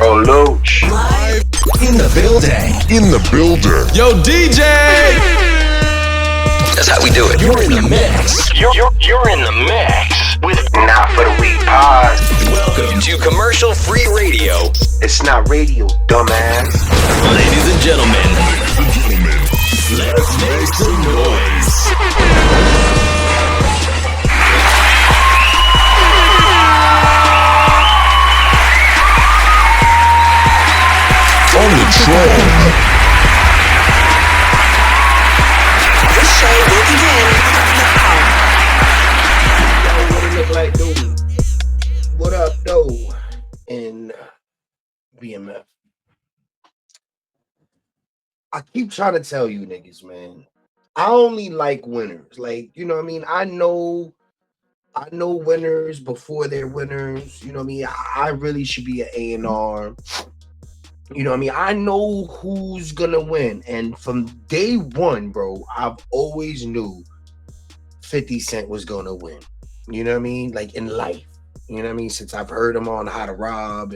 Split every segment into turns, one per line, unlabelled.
Loach.
Live in the building.
Yo, DJ!
That's how we do it.
You're in the mix.
You're in the mix with Not For The Weak Pod.
Welcome to commercial-free radio.
It's not radio, dumbass.
Ladies and gentlemen, let's make some noise.
On the troll.
This show will begin now.
What it look like, though? What up, though? In BMF. I keep trying to tell you niggas, man. I only like winners. Like, you know what I mean? I know winners before they're winners. You know what I mean? I really should be an A&R. You know what I mean? I know who's gonna win. And from day one, bro, I've always knew 50 Cent was gonna win. You know what I mean? Like in life. You know what I mean? Since I've heard him on How to Rob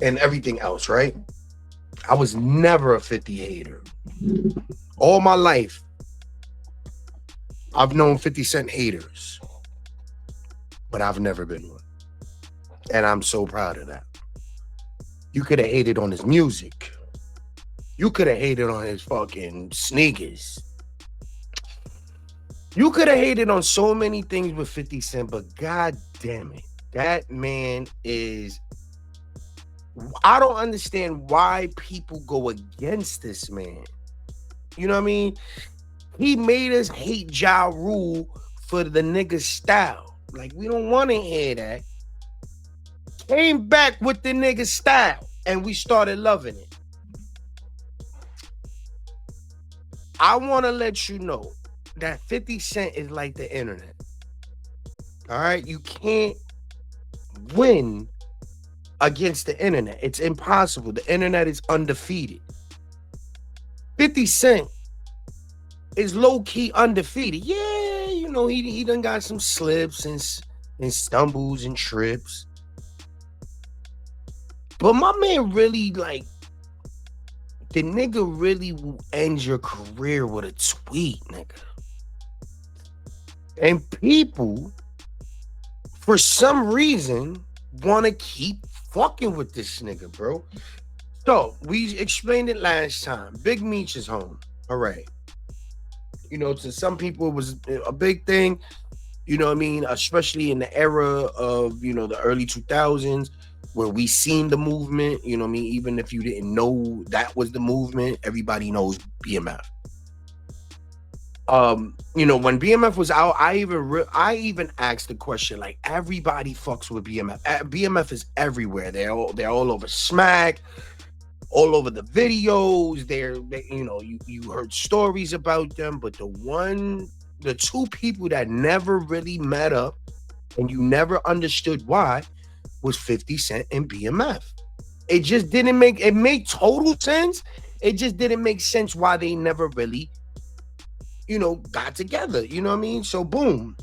and everything else, right? I was never a 50 hater. All my life, I've known 50 Cent haters. But I've never been one. And I'm so proud of that. You could have hated on his music. You could have hated on his fucking sneakers. You could have hated on so many things with 50 Cent, but god damn it, that man is... I don't understand why people go against this man. You know what I mean? He made us hate Ja Rule for the nigga style. Like, we don't want to hear that. Came back with the nigga style and we started loving it. I want to let you know that 50 Cent is like the internet. All right? You can't win against the internet. It's impossible. The internet is undefeated. 50 Cent is low-key undefeated. Yeah, you know, he done got some slips and stumbles and trips. But my man really, like, the nigga really will end your career with a tweet, nigga. And people, for some reason, want to keep fucking with this nigga, bro. So, we explained it last time. Big MEECH is home. Hooray. You know, to some people, it was a big thing. You know what I mean? Especially in the era of, you know, the early 2000s. Where we seen the movement, you know what I mean? Even if you didn't know that was the movement, everybody knows BMF. You know, when BMF was out, I even asked the question, like, everybody fucks with BMF. BMF is everywhere. They're all over Smack, all over the videos. They you know, you heard stories about them, but the two people that never really met up and you never understood why was 50 Cent and BMF. It just didn't make, it made total sense. It just didn't make sense why they never really, you know, got together. You know what I mean? So boom.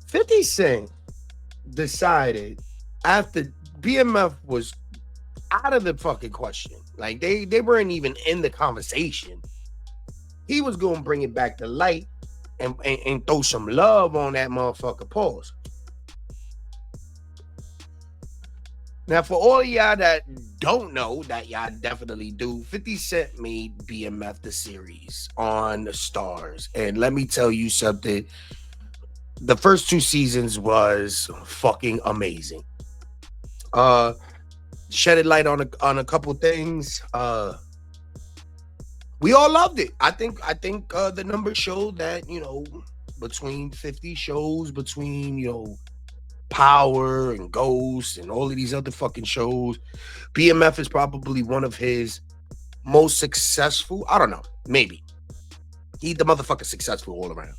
50 Cent decided after BMF was out of the fucking question. Like they weren't even in the conversation. He was going to bring it back to light and throw some love on that motherfucker. Pause. Now, for all of y'all that don't know, that y'all definitely do, 50 Cent made BMF the series on the Stars. And let me tell you something. The first two seasons was fucking amazing. Shedded light on a couple things. We all loved it. I think the numbers showed that, you know, between 50 shows, between, you know, Power and Ghost and all of these other fucking shows, BMF is probably one of his most successful. I don't know, maybe he's the motherfucker successful all around.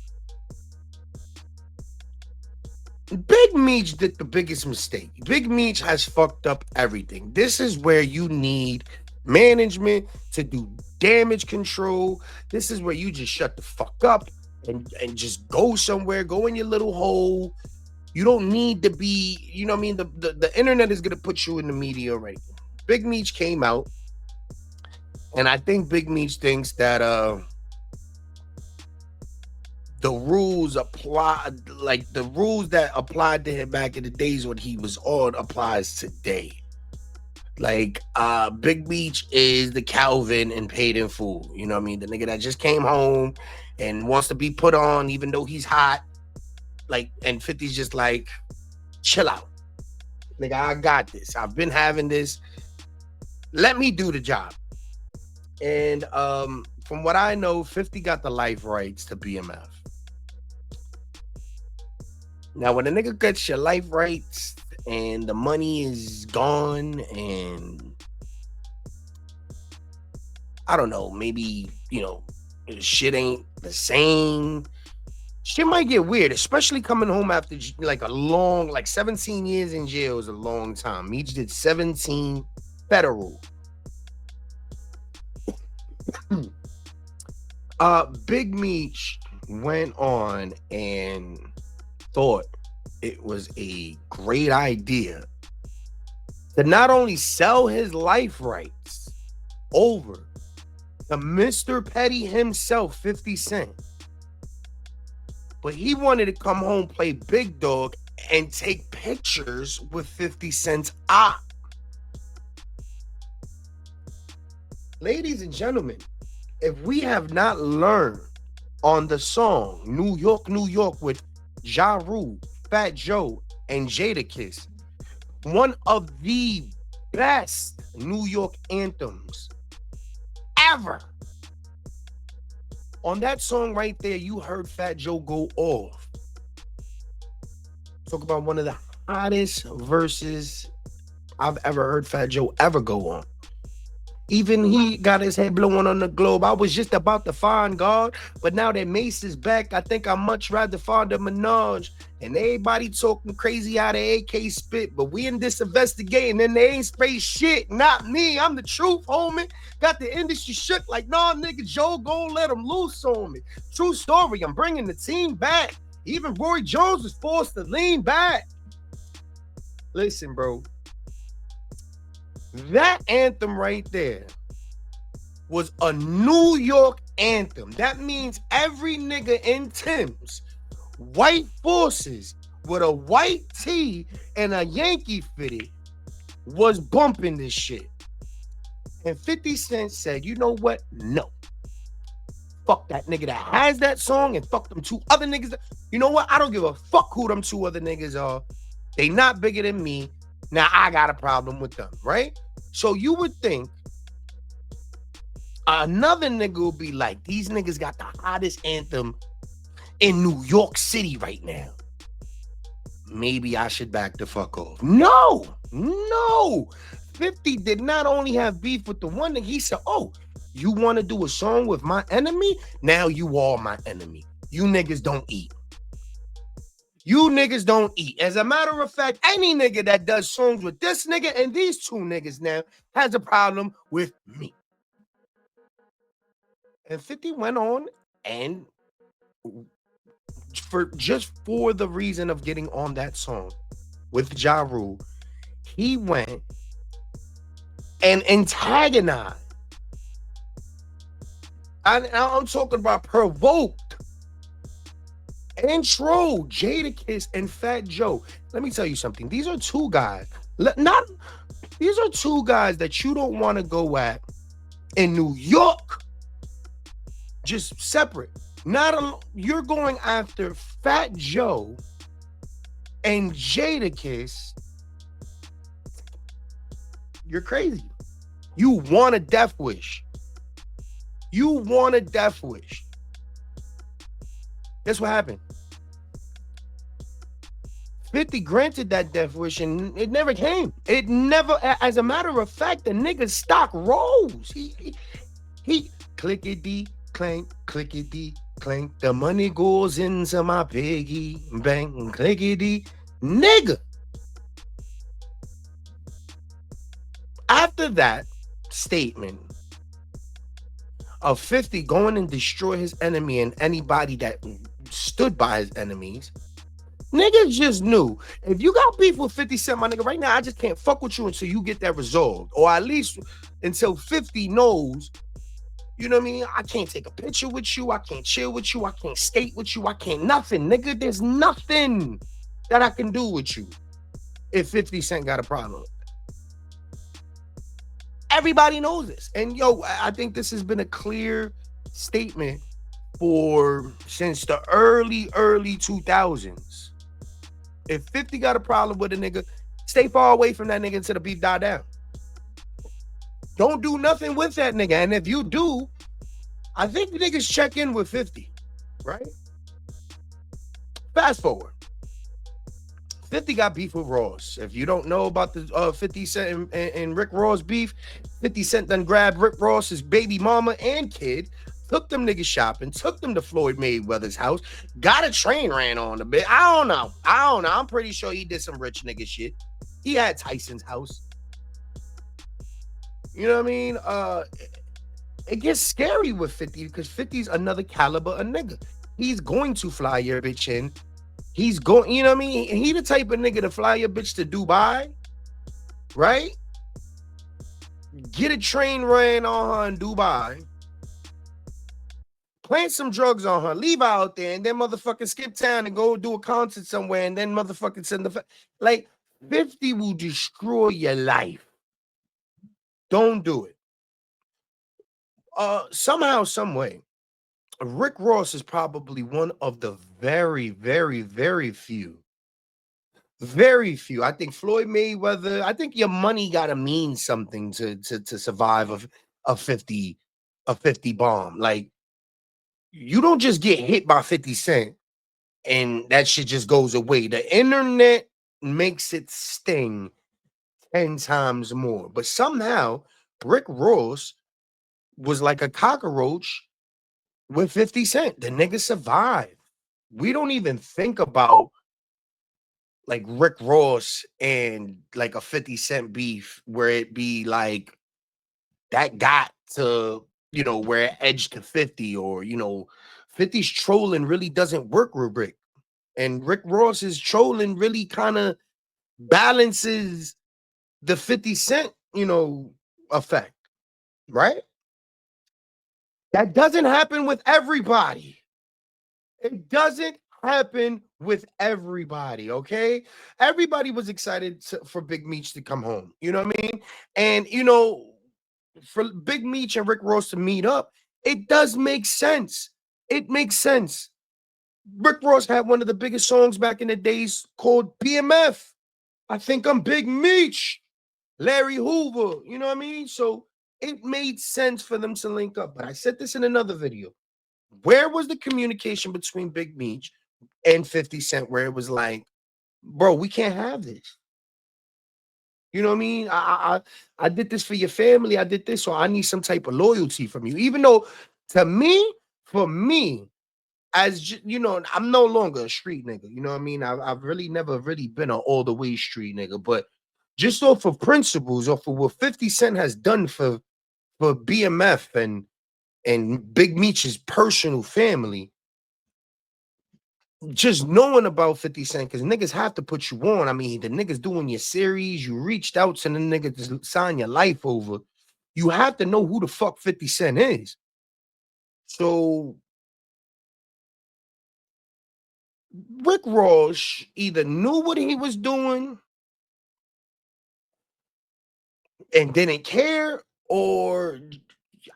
Big MEECH did the biggest mistake. Big MEECH has fucked up everything. This is where you need management to do damage control. This is where you just shut the fuck up and just go somewhere, go in your little hole. You don't need to be, you know what I mean? The internet is going to put you in the media already. Big Meech came out, and I think Big Meech thinks that the rules apply, like the rules that applied to him back in the days when he was on applies today. Like Big Meech is the Calvin and paid in full. You know what I mean? The nigga that just came home and wants to be put on even though he's hot. Like, and 50's just like, chill out. Nigga, I got this. I've been having this. Let me do the job. And from what I know, 50 got the life rights to BMF. Now, when a nigga gets your life rights and the money is gone and I don't know, maybe, you know, shit ain't the same. Shit might get weird, especially coming home after like a long, like 17 years in jail is a long time. Meech did 17 federal. Big Meech went on and thought it was a great idea to not only sell his life rights over to Mr. Petty himself, 50 Cent, but he wanted to come home, play big dog, and take pictures with 50 Cent's eye. Ladies and gentlemen, if we have not learned on the song New York, New York with Ja Rule, Fat Joe, and Jadakiss, one of the best New York anthems ever. On that song right there, you heard Fat Joe go off. Talk about one of the hottest verses I've ever heard Fat Joe ever go on. Even he got his head blowing on the globe. I was just about to find God, but now that Mace is back, I think I'd much rather find a Minaj. And everybody talking crazy out of AK spit, but we in this investigating and they ain't spray shit. Not me. I'm the truth, homie. Got the industry shook like, nah, nigga, Joe gon' let him loose on me. True story. I'm bringing the team back. Even Roy Jones was forced to lean back. Listen, bro. That anthem right there was a New York anthem. That means every nigga in Tim's white forces with a white tee and a Yankee fitted was bumping this shit. And 50 Cent said, you know what? No. Fuck that nigga that has that song and fuck them two other niggas. You know what? I don't give a fuck who them two other niggas are. They not bigger than me. Now I got a problem with them, right? So you would think another nigga would be like, these niggas got the hottest anthem in New York City right now. Maybe I should back the fuck off. No. 50 did not only have beef with the one nigga, he said, oh, you want to do a song with my enemy? Now you are my enemy. You niggas don't eat. You niggas don't eat. As a matter of fact, any nigga that does songs with this nigga and these two niggas now has a problem with me. And 50 went on and for the reason of getting on that song with Ja Rule, he went and antagonized. I'm talking about provoked. Intro Jadakiss and Fat Joe. Let me tell you something. These are two guys. These are two guys that you don't want to go at in New York. Just separate. You're going after Fat Joe and Jadakiss. You're crazy. You want a death wish. You want a death wish. Guess what happened? 50 granted that death wish and it never came. It never, as a matter of fact, the nigga's stock rose. He clickety clank, clickety clank. The money goes into my piggy bank, clickety nigga. After that statement of 50 going and destroy his enemy and anybody that stood by his enemies, Niggas just knew. If you got beef with 50 Cent, my nigga, right now, I just can't fuck with you until you get that resolved. Or at least until 50 knows, you know what I mean? I can't take a picture with you. I can't chill with you. I can't skate with you. I can't nothing, nigga. There's nothing that I can do with you if 50 Cent got a problem. Everybody knows this. And yo, I think this has been a clear statement since the early 2000s. If 50 got a problem with a nigga, stay far away from that nigga until the beef die down. Don't do nothing with that nigga. And if you do, I think the niggas check in with 50, right? Fast forward. 50 got beef with Ross. If you don't know about the 50 Cent and Rick Ross beef, 50 Cent done grabbed Rick Ross's baby mama and kid, took them niggas shopping, took them to Floyd Mayweather's house, got a train ran on the bit. I don't know. I'm pretty sure he did some rich nigga shit. He had Tyson's house. You know what I mean? It gets scary with 50 because 50's another caliber of nigga. He's going to fly your bitch in. He's going, you know what I mean? He the type of nigga to fly your bitch to Dubai, right? Get a train ran on her in Dubai. Plant some drugs on her. Leave her out there and then motherfucking skip town and go do a concert somewhere and then motherfucking send the... Like, 50 will destroy your life. Don't do it. Somehow, some way, Rick Ross is probably one of the very, very, very few. Very few. I think Floyd Mayweather, I think your money gotta mean something to survive a 50 bomb. Like, you don't just get hit by 50 Cent and that shit just goes away. The internet makes it sting 10 times more. But somehow Rick Ross was like a cockroach with 50 Cent. The nigga survived. We don't even think about like Rick Ross and like a 50 Cent beef where it be like that got to, you know, where it edged to 50 or, you know, 50's trolling really doesn't work with Rick. And Rick Ross's trolling really kind of balances the 50 Cent, you know, effect, right? That doesn't happen with everybody. It doesn't happen with everybody, okay? Everybody was excited for Big Meech to come home. You know what I mean? And, you know, for Big Meech and Rick Ross to meet up, it does make sense. It makes sense. Rick Ross had one of the biggest songs back in the days called BMF. I think I'm Big Meech. Larry Hoover. You know what I mean? So it made sense for them to link up. But I said this in another video. Where was the communication between Big Meech and 50 Cent where it was like, bro, we can't have this? You know what I mean? I did this for your family. I did this, so I need some type of loyalty from you. Even though, to me, for me, as you know, I'm no longer a street nigga. You know what I mean? I've really never really been an all the way street nigga. But just off of principles, off of what 50 Cent has done for BMF and Big Meech's personal family, just knowing about 50 Cent, because niggas have to put you on. I mean, the niggas doing your series, you reached out to the nigga to sign your life over. You have to know who the fuck 50 Cent is. So Rick Ross either knew what he was doing and didn't care, or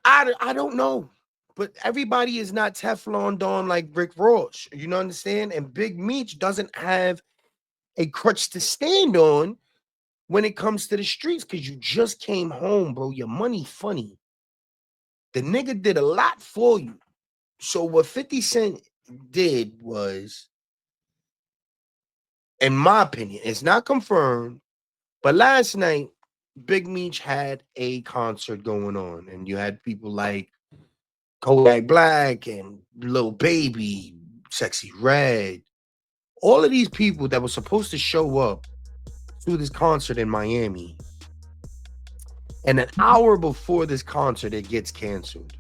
I don't know. But everybody is not Teflon Don like Rick Ross. You know, understand? And Big Meech doesn't have a crutch to stand on when it comes to the streets because you just came home, bro. Your money funny. The nigga did a lot for you. So what 50 Cent did was, in my opinion, it's not confirmed, but last night, Big Meech had a concert going on, and you had people like Kodak Black and Lil Baby, Sexy Red, all of these people that were supposed to show up to this concert in Miami. And an hour before this concert, it gets canceled.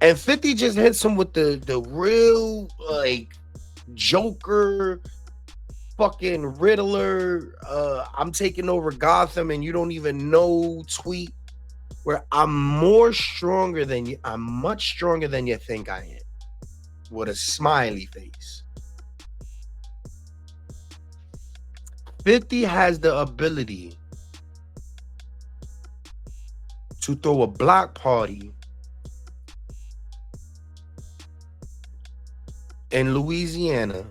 And 50 just hits him with the real, like, Joker, fucking Riddler, I'm taking over Gotham and you don't even know tweet where I'm much stronger than you think I am. With a smiley face. 50 has the ability to throw a block party in Louisiana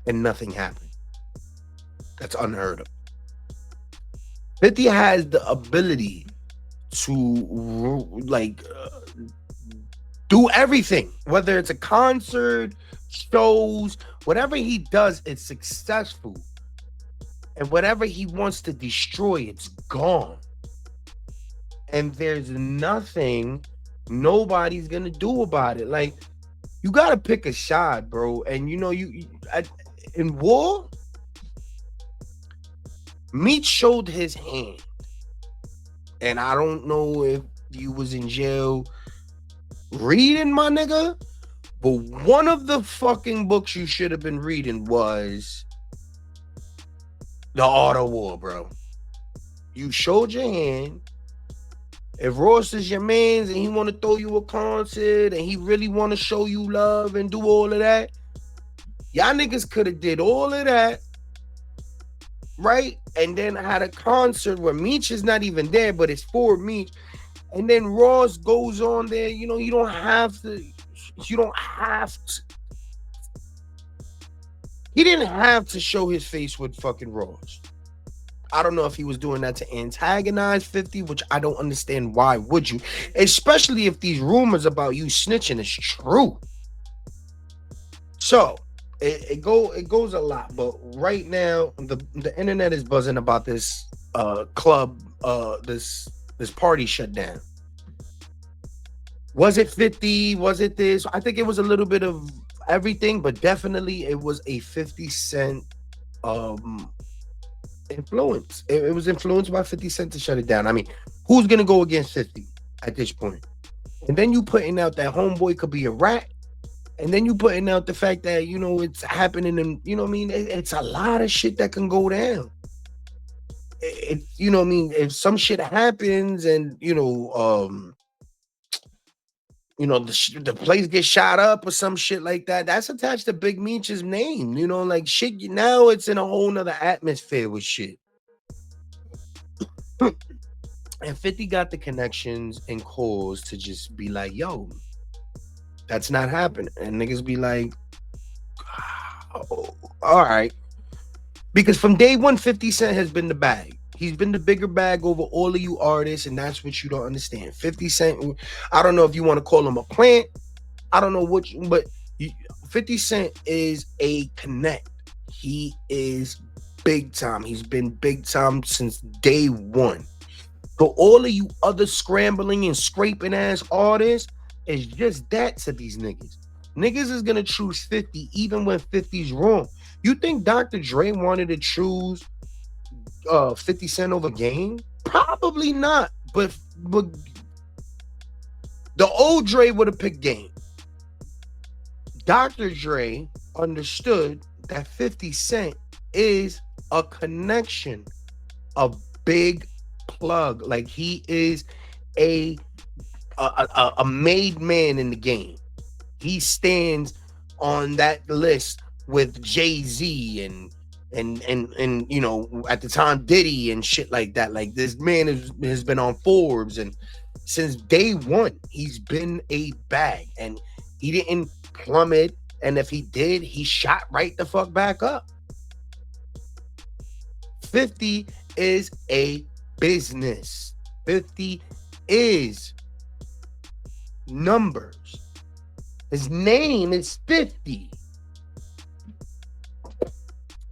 and nothing happened. That's unheard of. 50 has the ability to do everything, whether it's a concert, shows, whatever he does, it's successful. And whatever he wants to destroy, it's gone. And there's nothing nobody's gonna do about it. Like, you gotta pick a side, bro. And in war, Meech showed his hand. And I don't know if you was in jail reading, my nigga, but one of the fucking books you should have been reading was The Art of War, bro. You showed your hand. If Ross is your mans and he want to throw you a concert and he really want to show you love and do all of that, y'all niggas could have did all of that, right? And then had a concert where Meech is not even there, but it's for Meech. And then Ross goes on there. You don't have to. He didn't have to show his face with fucking Ross. I don't know if he was doing that to antagonize 50, which I don't understand. Why would you? Especially if these rumors about you snitching is true. So it goes a lot, but right now the internet is buzzing about this club, this party shut down. Was it 50? Was it this? I think it was a little bit of everything, but definitely it was a 50 Cent influence. It was influenced by 50 Cent to shut it down. I mean, who's gonna go against 50 at this point? And then you putting out that homeboy could be a rat, and then you putting out the fact that it's happening, and it's a lot of shit that can go down. If some shit happens and the place gets shot up or some shit like that, that's attached to Big Meech's name. Shit, now it's in a whole nother atmosphere with shit. And 50 got the connections and calls to just be like, yo, that's not happening. And niggas be like, oh, all right. Because from day one, 50 Cent has been the bag. He's been the bigger bag over all of you artists, and that's what you don't understand. 50 Cent, I don't know if you want to call him a plant. I don't know but 50 Cent is a connect. He is big time. He's been big time since day one. So all of you other scrambling and scraping ass artists is just that to these niggas. Niggas is going to choose 50 even when 50's wrong. You think Dr. Dre wanted to choose 50 Cent over Game? Probably not. But the old Dre would have picked Game. Dr. Dre understood that 50 Cent is a connection, a big plug. Like, he is a made man in the game. He stands on that list with Jay-Z and at the time Diddy and shit like that. Like, this man has been on Forbes, and since day one he's been a bag, and he didn't plummet, and if he did, he shot right the fuck back up. 50 is a business. 50 is numbers. His name is 50.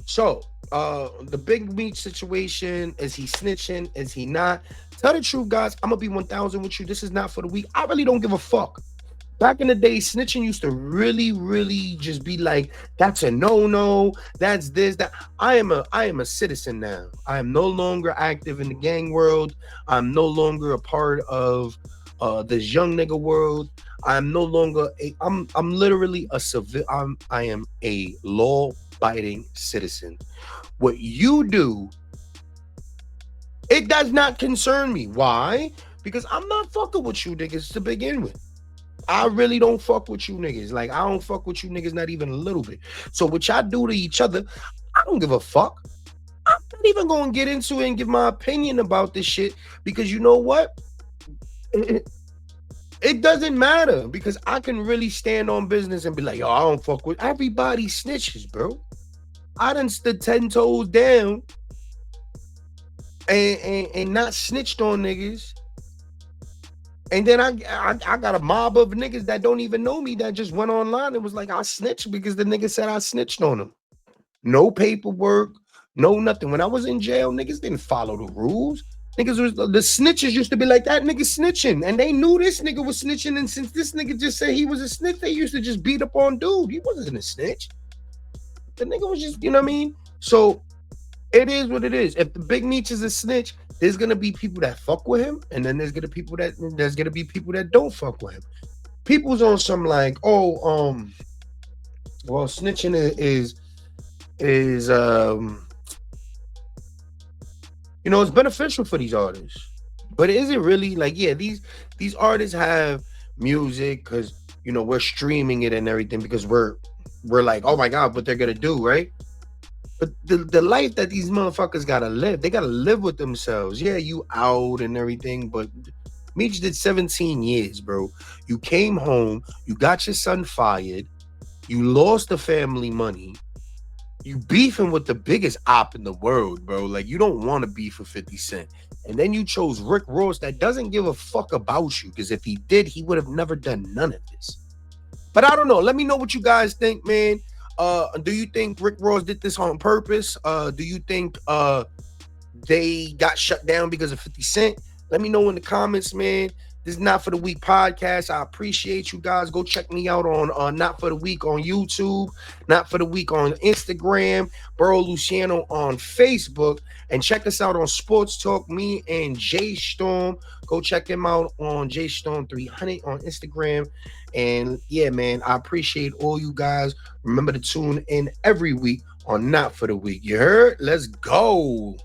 So, the Big MEECH situation, is he snitching? Is he not? Tell the truth, guys. I'm going to be 1,000 with you. This is not for the week. I really don't give a fuck. Back in the day, snitching used to really, really just be like, that's a no-no. That's this, that. I am a citizen now. I am no longer active in the gang world. I'm no longer a part of this young nigga world. I'm no longer I'm literally a civil. I am a law-abiding citizen. What you do, it does not concern me. Why? Because I'm not fucking with you niggas to begin with. I really don't fuck with you niggas. Like, I don't fuck with you niggas not even a little bit. So what y'all do to each other, I don't give a fuck. I'm not even gonna get into it and give my opinion about this shit, because you know what? It doesn't matter, because I can really stand on business and be like, yo, I don't fuck with everybody. Snitches, bro. I done stood 10 toes down and not snitched on niggas. And then I got a mob of niggas that don't even know me that just went online and was like, I snitched because the nigga said I snitched on him. No paperwork, no nothing. When I was in jail, niggas didn't follow the rules. Niggas was the snitches used to be like, that nigga snitching. And they knew this nigga was snitching. And since this nigga just said he was a snitch, they used to just beat up on dude. He wasn't a snitch. The nigga was just, you know what I mean? So it is what it is. If the Big Meech is a snitch, there's gonna be people that fuck with him, and then there's gonna be people that don't fuck with him. People's on some like, well, snitching is it's beneficial for these artists. But is it really? Like, yeah, these artists have music because we're streaming it and everything, because we're like, oh my god, what they're gonna do, right? But the life that these motherfuckers gotta live, they gotta live with themselves. Yeah, you out and everything, but Meech did 17 years, bro. You came home, you got your son fired, you lost the family money, you beefing with the biggest op in the world, bro. Like, you don't want to beef with 50 Cent. And then you chose Rick Ross that doesn't give a fuck about you, because if he did, he would have never done none of this. But I don't know. Let me know what you guys think, man. Do you think Rick Ross did this on purpose? Do you think they got shut down because of 50 Cent? Let me know in the comments, man. This is Not For The Week podcast. I appreciate you guys. Go check me out on Not For The Week on YouTube, Not For The Week on Instagram, Burrow Luciano on Facebook, and check us out on Sports Talk, me and Jay Storm. Go check him out on Jay Storm 300 on Instagram. And yeah, man, I appreciate all you guys. Remember to tune in every week on Not For The Week. You heard? Let's go.